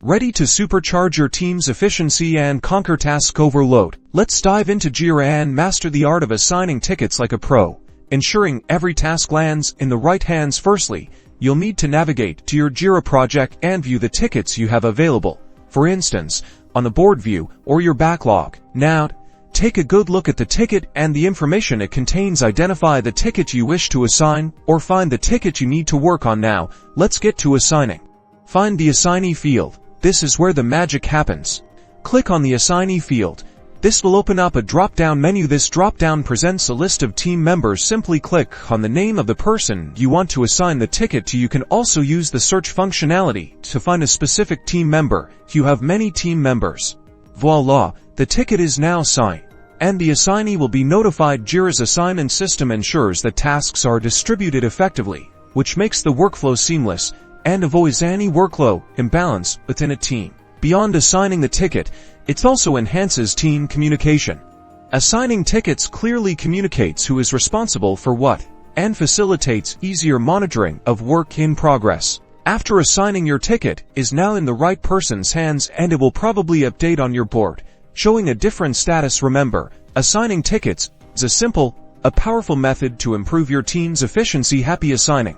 Ready to supercharge your team's efficiency and conquer task overload? Let's dive into Jira and master the art of assigning tickets like a pro, ensuring every task lands in the right hands. Firstly, you'll need to navigate to your Jira project and view the tickets you have available, for instance, on the board view or your backlog. Now, take a good look at the ticket and the information it contains. Identify the ticket you wish to assign or find the ticket you need to work on. Now, let's get to assigning. Find the Assignee field. This is where the magic happens. Click on the Assignee field. This will open up a drop-down menu. This drop-down presents a list of team members. Simply click on the name of the person you want to assign the ticket to. You can also use the search functionality to find a specific team member if you have many team members. Voila! The ticket is now assigned, and the assignee will be notified. Jira's assignment system ensures that tasks are distributed effectively, which makes the workflow seamless and avoids any workload imbalance within a team. Beyond assigning the ticket, it also enhances team communication. Assigning tickets clearly communicates who is responsible for what, and facilitates easier monitoring of work in progress. After assigning, your ticket is now in the right person's hands, and it will probably update on your board, showing a different status. Remember, assigning tickets is a simple, powerful method to improve your team's efficiency. Happy assigning!